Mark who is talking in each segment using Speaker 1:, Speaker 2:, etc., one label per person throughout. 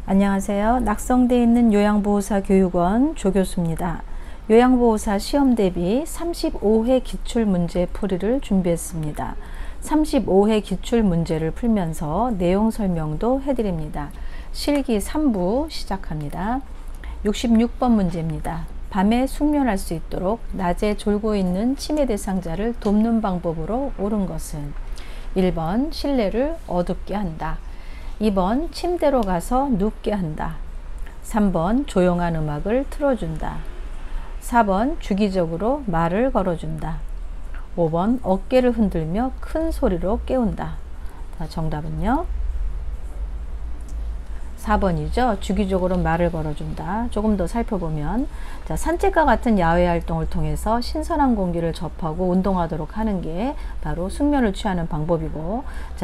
Speaker 1: 안녕하세요. 낙성대에 있는 요양보호사 교육원 조교수입니다. 요양보호사 시험 대비 35회 기출문제 풀이를 준비했습니다. 35회 기출문제를 풀면서 내용 설명도 해드립니다. 실기 3부 시작합니다. 66번 문제입니다. 밤에 숙면할 수 있도록 낮에 졸고 있는 치매 대상자를 돕는 방법으로 옳은 것은 1번 실내를 어둡게 한다. 2번 침대로 가서 눕게 한다. 3번 조용한 음악을 틀어준다. 4번 주기적으로 말을 걸어준다. 5번 어깨를 흔들며 큰 소리로 깨운다. 정답은요? 4번이죠. 주기적으로 말을 걸어준다. 조금 더 살펴보면 산책과 같은 야외 활동을 통해서 신선한 공기를 접하고 운동하도록 하는 게 바로 숙면을 취하는 방법이고,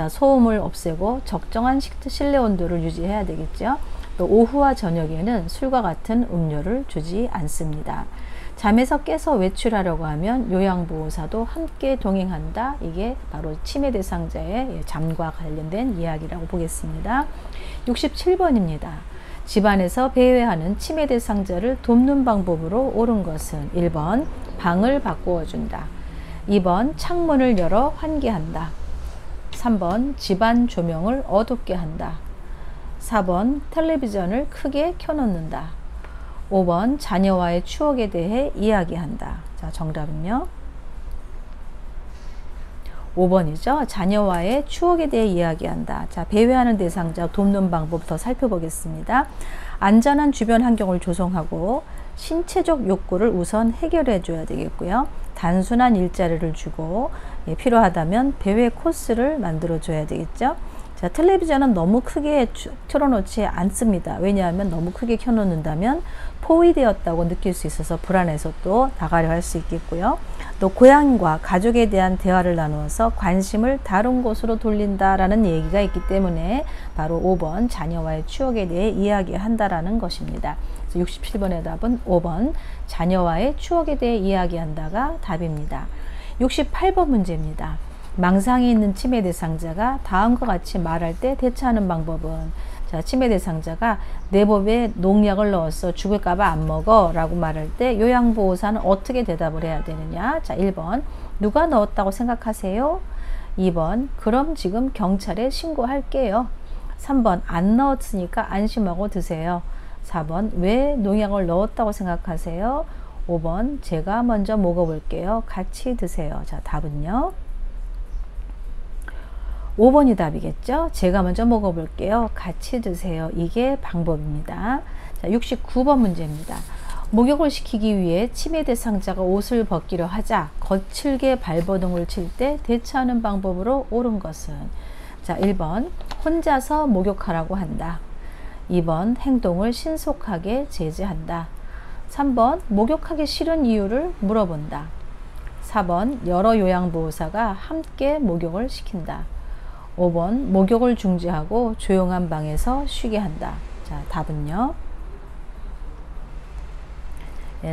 Speaker 1: 소음을 없애고 적정한 실내 온도를 유지해야 되겠죠. 또 오후와 저녁에는 술과 같은 음료를 주지 않습니다. 잠에서 깨서 외출하려고 하면 요양보호사도 함께 동행한다. 이게 바로 치매 대상자의 잠과 관련된 이야기라고 보겠습니다. 67번입니다. 집안에서 배회하는 치매 대상자를 돕는 방법으로 옳은 것은 1번 방을 바꾸어 준다. 2번 창문을 열어 환기한다. 3번 집안 조명을 어둡게 한다. 4번 텔레비전을 크게 켜놓는다. 5번 자녀와의 추억에 대해 이야기한다. 정답은요? 5번이죠. 자녀와의 추억에 대해 이야기한다. 배회하는 대상자 돕는 방법 더 살펴보겠습니다. 안전한 주변 환경을 조성하고 신체적 욕구를 우선 해결해 줘야 되겠고요. 단순한 일자리를 주고 필요하다면 배회 코스를 만들어 줘야 되겠죠. 텔레비전은 너무 크게 틀어놓지 않습니다. 왜냐하면 너무 크게 켜놓는다면 포위되었다고 느낄 수 있어서 불안해서 또 나가려 할 수 있겠고요. 또 고향과 가족에 대한 대화를 나누어서 관심을 다른 곳으로 돌린다라는 얘기가 있기 때문에 바로 5번 자녀와의 추억에 대해 이야기한다라는 것입니다. 67번의 답은 5번 자녀와의 추억에 대해 이야기한다가 답입니다. 68번 문제입니다. 망상이 있는 치매 대상자가 다음과 같이 말할 때 대처하는 방법은, 치매 대상자가 내 몸에 농약을 넣어서 죽을까봐 안 먹어 라고 말할 때 요양보호사는 어떻게 대답을 해야 되느냐. 1번 누가 넣었다고 생각하세요? 2번 그럼 지금 경찰에 신고할게요. 3번 안 넣었으니까 안심하고 드세요. 4번 왜 농약을 넣었다고 생각하세요? 5번 제가 먼저 먹어볼게요. 같이 드세요. 답은요? 5번이 답이겠죠. 제가 먼저 먹어볼게요. 같이 드세요. 이게 방법입니다. 69번 문제입니다. 목욕을 시키기 위해 치매 대상자가 옷을 벗기려 하자 거칠게 발버둥을 칠 때 대처하는 방법으로 옳은 것은, 1번 혼자서 목욕하라고 한다. 2번 행동을 신속하게 제지한다. 3번 목욕하기 싫은 이유를 물어본다. 4번 여러 요양보호사가 함께 목욕을 시킨다. 5번 목욕을 중지하고 조용한 방에서 쉬게 한다. 답은요?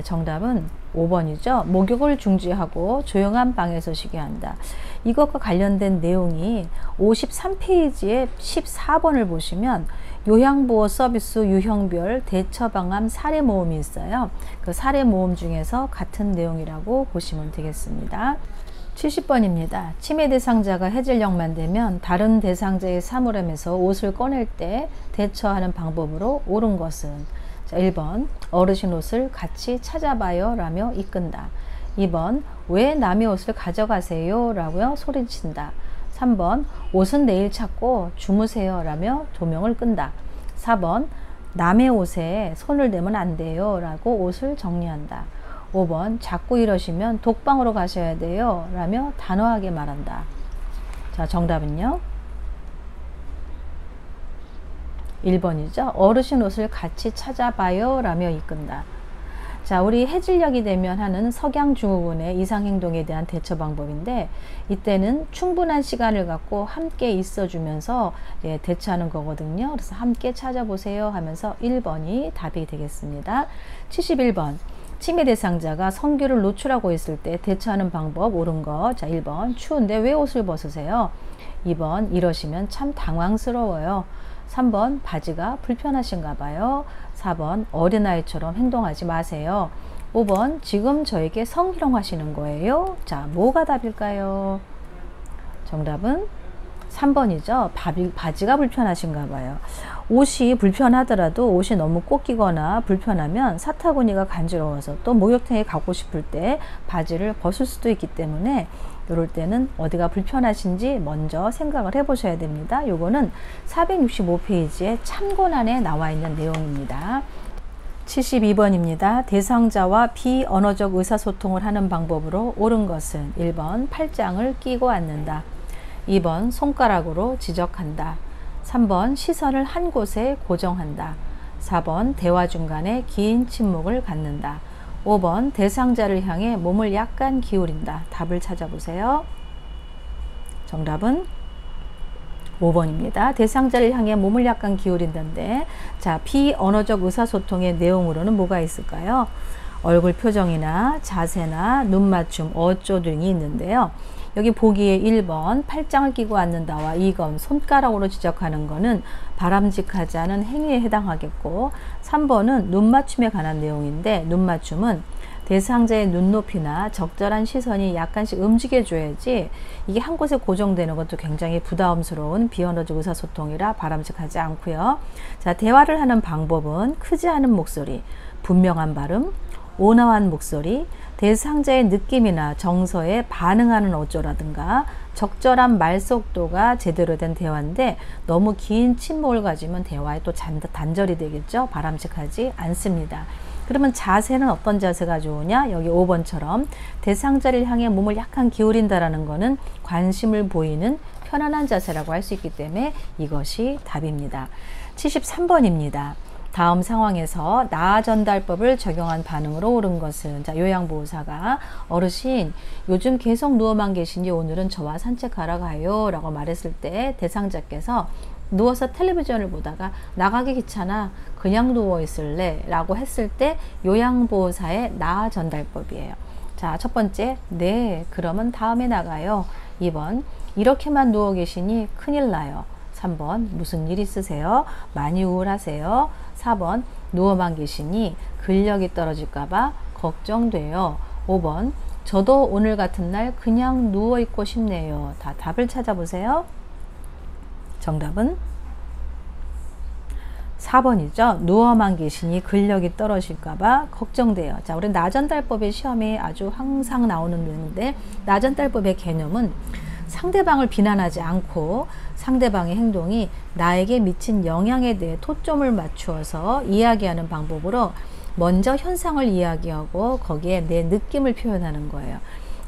Speaker 1: 정답은 5번이죠. 목욕을 중지하고 조용한 방에서 쉬게 한다. 이것과 관련된 내용이 53페이지에 14번을 보시면 요양보호 서비스 유형별 대처방안 사례 모음이 있어요. 그 사례 모음 중에서 같은 내용이라고 보시면 되겠습니다. 70번입니다. 치매 대상자가 해질녘만 되면 다른 대상자의 사물함에서 옷을 꺼낼 때 대처하는 방법으로 옳은 것은, 1번 어르신 옷을 같이 찾아봐요 라며 이끈다. 2번 왜 남의 옷을 가져가세요 라고요 소리친다. 3번 옷은 내일 찾고 주무세요 라며 조명을 끈다. 4번 남의 옷에 손을 대면 안 돼요 라고 옷을 정리한다. 5번 자꾸 이러시면 독방으로 가셔야 돼요 라며 단호하게 말한다. 정답은요? 1번이죠. 어르신 옷을 같이 찾아봐요 라며 이끈다. 우리 해질녘이 되면 하는 석양증후군의 이상행동에 대한 대처 방법인데, 이때는 충분한 시간을 갖고 함께 있어주면서 대처하는 거거든요. 그래서 함께 찾아보세요 하면서 1번이 답이 되겠습니다. 71번 치매 대상자가 성교를 노출하고 있을 때 대처하는 방법 옳은 거. 1번 추운데 왜 옷을 벗으세요? 2번 이러시면 참 당황스러워요. 3번 바지가 불편하신가 봐요. 4번 어린아이처럼 행동하지 마세요. 5번 지금 저에게 성희롱 하시는 거예요. 자, 뭐가 답일까요? 정답은 3번이죠. 바지가 불편하신가 봐요. 옷이 불편하더라도 옷이 너무 꼭 끼거나 불편하면 사타구니가 간지러워서 또 목욕탕에 가고 싶을 때 바지를 벗을 수도 있기 때문에 이럴 때는 어디가 불편하신지 먼저 생각을 해 보셔야 됩니다. 요거는 465페이지에 참고란에 나와 있는 내용입니다. 72번입니다. 대상자와 비언어적 의사소통을 하는 방법으로 옳은 것은 1번 팔짱을 끼고 앉는다. 2번 손가락으로 지적한다. 3번 시선을 한 곳에 고정한다. 4번 대화 중간에 긴 침묵을 갖는다. 5번 대상자를 향해 몸을 약간 기울인다. 답을 찾아보세요. 정답은 5번입니다. 대상자를 향해 몸을 약간 기울인다인데, 자, 비언어적 의사소통의 내용으로는 뭐가 있을까요? 얼굴 표정이나 자세나 눈 맞춤, 어조 등이 있는데요. 여기 보기에 1번 팔짱을 끼고 앉는다와 2번 손가락으로 지적하는 거는 바람직하지 않은 행위에 해당하겠고, 3번은 눈 맞춤에 관한 내용인데, 눈 맞춤은 대상자의 눈높이나 적절한 시선이 약간씩 움직여줘야지 이게 한 곳에 고정되는 것도 굉장히 부담스러운 비언어적 의사소통이라 바람직하지 않고요. 자, 대화를 하는 방법은 크지 않은 목소리, 분명한 발음, 온화한 목소리, 대상자의 느낌이나 정서에 반응하는 어조라든가 적절한 말 속도가 제대로 된 대화인데 너무 긴 침묵을 가지면 대화에 또 단절이 되겠죠. 바람직하지 않습니다. 그러면 자세는 어떤 자세가 좋으냐? 여기 5번처럼 대상자를 향해 몸을 약간 기울인다라는 거는 관심을 보이는 편안한 자세라고 할 수 있기 때문에 이것이 답입니다. 73번입니다. 다음 상황에서 나아 전달법을 적용한 반응으로 옳은 것은, 자, 요양보호사가 어르신 요즘 계속 누워만 계시니 오늘은 저와 산책하러 가요 라고 말했을 때 대상자께서 누워서 텔레비전을 보다가 나가기 귀찮아 그냥 누워 있을래 라고 했을 때 요양보호사의 나아 전달법이에요. 자, 첫 번째, 네 그러면 다음에 나가요. 2번 이렇게만 누워 계시니 큰일 나요. 3번 무슨 일 있으세요? 많이 우울하세요? 4번 누워만 계시니 근력이 떨어질까봐 걱정돼요. 5번 저도 오늘 같은 날 그냥 누워있고 싶네요. 다 답을 찾아보세요. 정답은 4번이죠. 누워만 계시니 근력이 떨어질까봐 걱정돼요. 자, 우리 나전달법의 시험에 아주 항상 나오는 내용인데, 나전달법의 개념은 상대방을 비난하지 않고 상대방의 행동이 나에게 미친 영향에 대해 초점을 맞추어서 이야기하는 방법으로 먼저 현상을 이야기하고 거기에 내 느낌을 표현하는 거예요.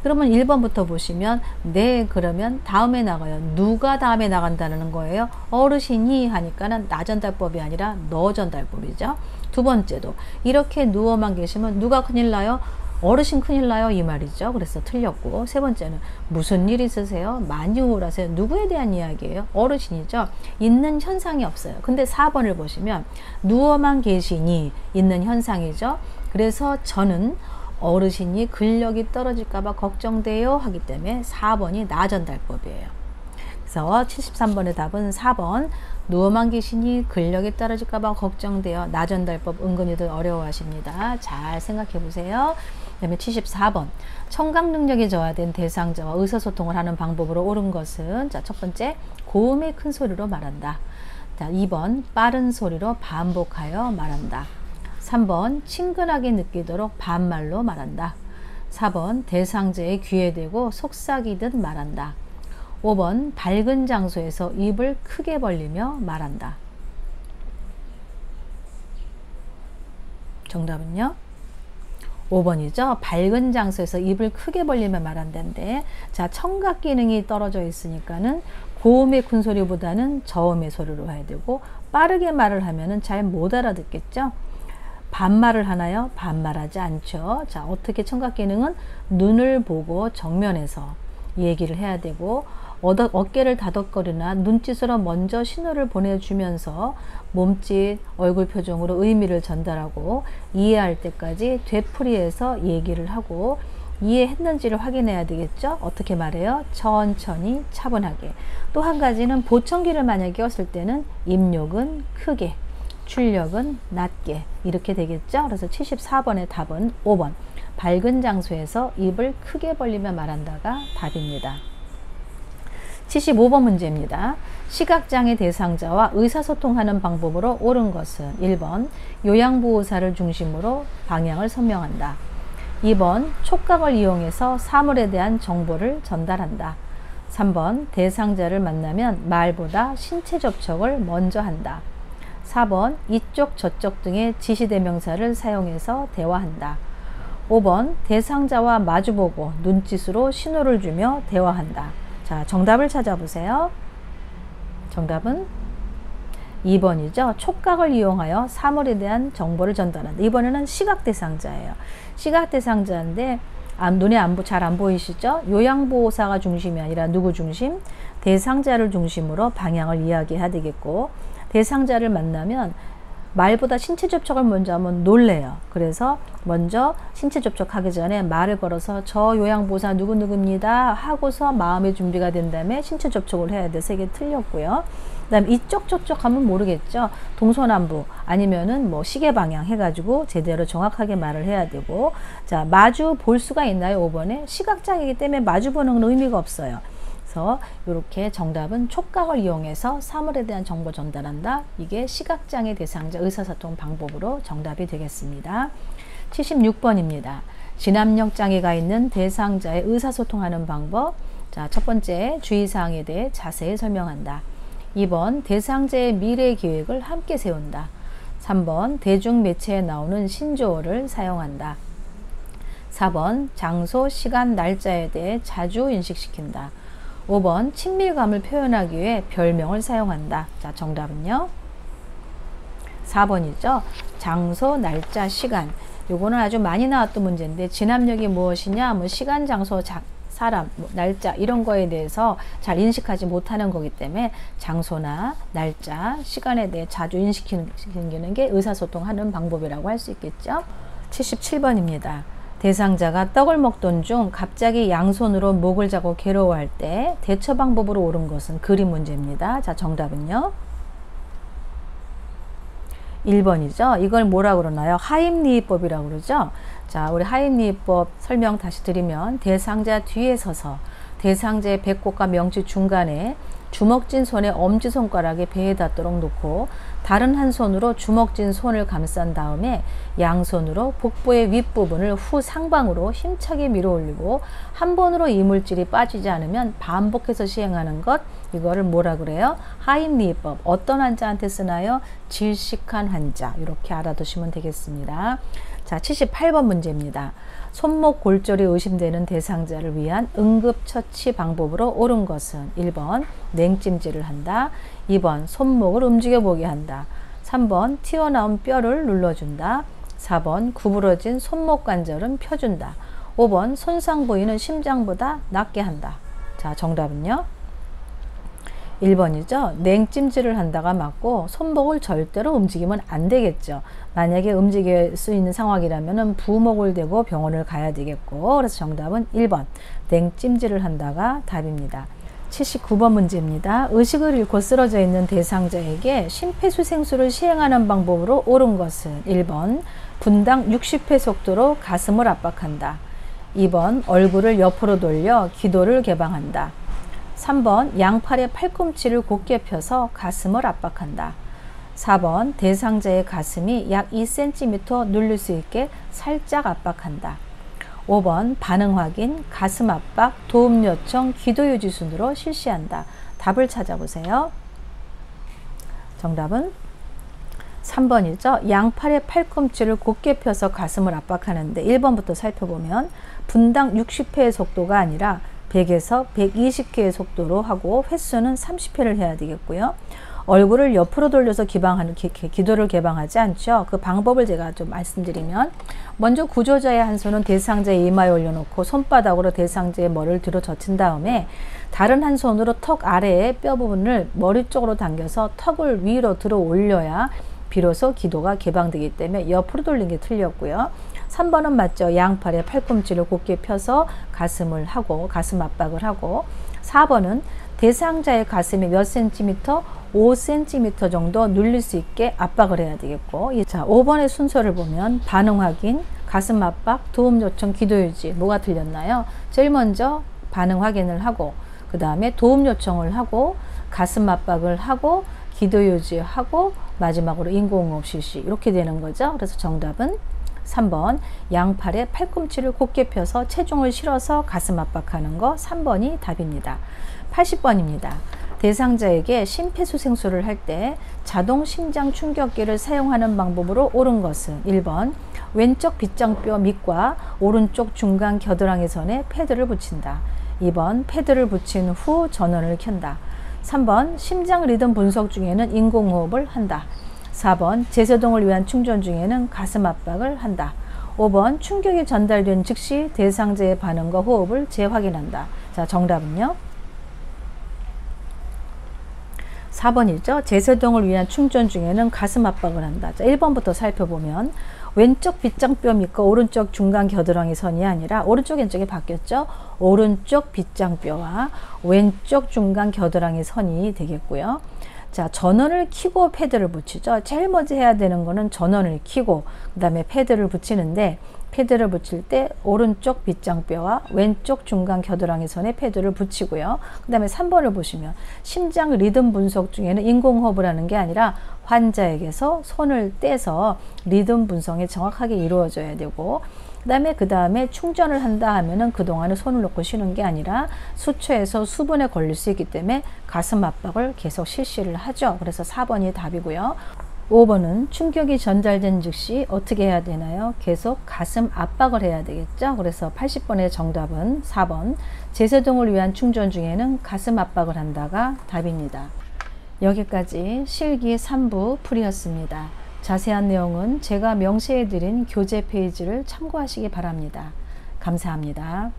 Speaker 1: 그러면 1번부터 보시면 네 그러면 다음에 나가요. 누가 다음에 나간다는 거예요? 어르신이 하니까는 나 전달법이 아니라 너 전달법이죠. 두 번째도 이렇게 누워만 계시면 누가 큰일 나요? 어르신 큰일 나요 이 말이죠. 그래서 틀렸고, 세 번째는 무슨 일 있으세요? 많이 우울하세요? 누구에 대한 이야기예요? 어르신이죠. 있는 현상이 없어요. 근데 4번을 보시면 누워만 계시니 있는 현상이죠. 그래서 저는 어르신이 근력이 떨어질까봐 걱정돼요 하기 때문에 4번이 나 전달법이에요. 그래서 73번의 답은 4번 누워만 계시니 근력이 떨어질까봐 걱정돼요. 나 전달법 은근히들 어려워하십니다. 잘 생각해 보세요. 그 다음에 74번 청각 능력이 저하된 대상자와 의사소통을 하는 방법으로 옳은 것은, 자, 첫 번째 고음의 큰 소리로 말한다. 자, 2번 빠른 소리로 반복하여 말한다. 3번 친근하게 느끼도록 반말로 말한다. 4번 대상자의 귀에 대고 속삭이듯 말한다. 5번 밝은 장소에서 입을 크게 벌리며 말한다. 정답은요? 5번이죠. 밝은 장소에서 입을 크게 벌리며 말한다는데, 자, 청각 기능이 떨어져 있으니까는 고음의 큰 소리보다는 저음의 소리로 해야 되고, 빠르게 말을 하면은 잘 못 알아듣겠죠. 반말을 하나요? 반말하지 않죠. 자, 어떻게 청각 기능은 눈을 보고 정면에서 얘기를 해야 되고, 어깨를 다독거리나 눈짓으로 먼저 신호를 보내주면서 몸짓, 얼굴 표정으로 의미를 전달하고 이해할 때까지 되풀이해서 얘기를 하고, 이해했는지를 확인해야 되겠죠. 어떻게 말해요? 천천히 차분하게. 또 한 가지는 보청기를 만약에 꼈을 때는 입력은 크게, 출력은 낮게 이렇게 되겠죠. 그래서 74번의 답은 5번 밝은 장소에서 입을 크게 벌리며 말한다가 답입니다. 75번 문제입니다. 시각장애 대상자와 의사소통하는 방법으로 옳은 것은 1번 요양보호사를 중심으로 방향을 설명한다. 2번 촉각을 이용해서 사물에 대한 정보를 전달한다. 3번 대상자를 만나면 말보다 신체 접촉을 먼저 한다. 4번 이쪽 저쪽 등의 지시대명사를 사용해서 대화한다. 5번 대상자와 마주보고 눈짓으로 신호를 주며 대화한다. 자, 정답을 찾아보세요. 정답은 2번이죠. 촉각을 이용하여 사물에 대한 정보를 전달한다. 이번에는 시각 대상자예요. 시각 대상자인데 눈에 잘 안 보이시죠? 요양보호사가 중심이 아니라 누구 중심? 대상자를 중심으로 방향을 이야기해야 되겠고, 대상자를 만나면 말보다 신체 접촉을 먼저 하면 놀래요. 그래서 먼저 신체 접촉하기 전에 말을 걸어서 저 요양보호사 누구누구입니다 하고서 마음의 준비가 된 다음에 신체 접촉을 해야 돼서 이게 틀렸고요. 그 다음에 이쪽 저쪽 하면 모르겠죠. 동서남북 아니면은 뭐 시계 방향 해가지고 제대로 정확하게 말을 해야 되고, 자, 마주 볼 수가 있나요? 5번에 시각장애이기 때문에 마주 보는 건 의미가 없어요. 그래서 이렇게 정답은 촉각을 이용해서 사물에 대한 정보 전달한다. 이게 시각장애 대상자 의사소통 방법으로 정답이 되겠습니다. 76번입니다. 진압력 장애가 있는 대상자의 의사소통하는 방법. 자, 첫 번째 주의사항에 대해 자세히 설명한다. 2번 대상자의 미래 계획을 함께 세운다. 3번 대중매체에 나오는 신조어를 사용한다. 4번 장소, 시간, 날짜에 대해 자주 인식시킨다. 5번 친밀감을 표현하기 위해 별명을 사용한다. 자, 정답은요 4번이죠. 장소, 날짜, 시간. 요거는 아주 많이 나왔던 문제인데 진압력이 무엇이냐? 뭐 시간, 장소, 사람, 날짜 이런 거에 대해서 잘 인식하지 못하는 거기 때문에 장소나 날짜, 시간에 대해 자주 인식시키는 게 의사소통하는 방법이라고 할 수 있겠죠. 77번입니다. 대상자가 떡을 먹던 중 갑자기 양손으로 목을 잡고 괴로워할 때 대처 방법으로 옳은 것은 그림 문제입니다. 자, 정답은요 1번이죠. 이걸 뭐라고 그러나요? 하임리히법이라고 그러죠. 자, 우리 하임리히법 설명 다시 드리면 대상자 뒤에 서서 대상자의 배꼽과 명치 중간에 주먹진 손에 엄지손가락에 배에 닿도록 놓고 다른 한 손으로 주먹진 손을 감싼 다음에 양손으로 복부의 윗부분을 후 상방으로 힘차게 밀어 올리고 한 번으로 이물질이 빠지지 않으면 반복해서 시행하는 것, 이거를 뭐라 그래요? 하임리히법. 어떤 환자한테 쓰나요? 질식한 환자. 이렇게 알아두시면 되겠습니다. 자, 78번 문제입니다. 손목 골절이 의심되는 대상자를 위한 응급처치 방법으로 옳은 것은 1번 냉찜질을 한다. 2번 손목을 움직여 보게 한다. 3번 튀어나온 뼈를 눌러준다. 4번 구부러진 손목 관절은 펴준다. 5번 손상 부위는 심장보다 낮게 한다. 자, 정답은요 1번이죠. 냉찜질을 한다가 맞고 손목을 절대로 움직이면 안 되겠죠. 만약에 움직일 수 있는 상황이라면 부목을 대고 병원을 가야 되겠고, 그래서 정답은 1번 냉찜질을 한다가 답입니다. 79번 문제입니다. 의식을 잃고 쓰러져 있는 대상자에게 심폐소생술을 시행하는 방법으로 옳은 것은 1번 분당 60회 속도로 가슴을 압박한다. 2번 얼굴을 옆으로 돌려 기도를 개방한다. 3번 양팔의 팔꿈치를 곧게 펴서 가슴을 압박한다. 4번 대상자의 가슴이 약 2cm 눌릴 수 있게 살짝 압박한다. 5번 반응 확인, 가슴 압박, 도움 요청, 기도 유지 순으로 실시한다. 답을 찾아보세요. 정답은 3번이죠. 양팔의 팔꿈치를 곧게 펴서 가슴을 압박하는데 1번부터 살펴보면 분당 60회의 속도가 아니라 100에서 120개의 속도로 하고 횟수는 30회를 해야 되겠고요. 얼굴을 옆으로 돌려서 기도를 개방하지 않죠. 그 방법을 제가 좀 말씀드리면, 먼저 구조자의 한 손은 대상자의 이마에 올려놓고 손바닥으로 대상자의 머리를 뒤로 젖힌 다음에 다른 한 손으로 턱 아래의 뼈 부분을 머리 쪽으로 당겨서 턱을 위로 들어 올려야 비로소 기도가 개방되기 때문에 옆으로 돌린 게 틀렸고요. 3번은 맞죠. 양팔에 팔꿈치를 곧게 펴서 가슴을 하고 가슴 압박을 하고 4번은 대상자의 가슴이 몇 센티미터? 5cm 정도 눌릴 수 있게 압박을 해야 되겠고 자 5번의 순서를 보면 반응 확인, 가슴 압박, 도움 요청, 기도 유지 뭐가 틀렸나요? 제일 먼저 반응 확인을 하고 그 다음에 도움 요청을 하고 가슴 압박을 하고 기도 유지하고 마지막으로 인공호흡 실시 이렇게 되는 거죠. 그래서 정답은 3번 양팔에 팔꿈치를 곧게 펴서 체중을 실어서 가슴 압박하는 거 3번이 답입니다. 80번입니다. 대상자에게 심폐소생술을 할 때 자동 심장 충격기를 사용하는 방법으로 옳은 것은 1번 왼쪽 빗장뼈 밑과 오른쪽 중간 겨드랑이 선에 패드를 붙인다. 2번 패드를 붙인 후 전원을 켠다. 3번 심장 리듬 분석 중에는 인공호흡을 한다. 4번 제세동을 위한 충전 중에는 가슴 압박을 한다. 5번 충격이 전달된 즉시 대상자의 반응과 호흡을 재확인한다. 자, 정답은요? 4번이죠. 제세동을 위한 충전 중에는 가슴 압박을 한다. 자, 1번부터 살펴보면 왼쪽 빗장뼈 밑과 오른쪽 중간 겨드랑이 선이 아니라 오른쪽 왼쪽이 바뀌었죠. 오른쪽 빗장뼈와 왼쪽 중간 겨드랑이 선이 되겠고요. 자, 전원을 켜고 패드를 붙이죠. 제일 먼저 해야 되는 거는 전원을 켜고 그 다음에 패드를 붙이는데 패드를 붙일 때 오른쪽 빗장뼈와 왼쪽 중간 겨드랑이 선에 패드를 붙이고요. 그 다음에 3번을 보시면 심장 리듬 분석 중에는 인공호흡을 하는 게 아니라 환자에게서 손을 떼서 리듬 분석이 정확하게 이루어져야 되고 그 다음에 충전을 한다 하면은 그동안은 손을 놓고 쉬는 게 아니라 수초에서 수분에 걸릴 수 있기 때문에 가슴 압박을 계속 실시를 하죠. 그래서 4번이 답이고요. 5번은 충격이 전달된 즉시 어떻게 해야 되나요? 계속 가슴 압박을 해야 되겠죠. 그래서 80번의 정답은 4번 제세동을 위한 충전 중에는 가슴 압박을 한다가 답입니다. 여기까지 실기 3부 풀이였습니다. 자세한 내용은 제가 명시해드린 교재 페이지를 참고하시기 바랍니다. 감사합니다.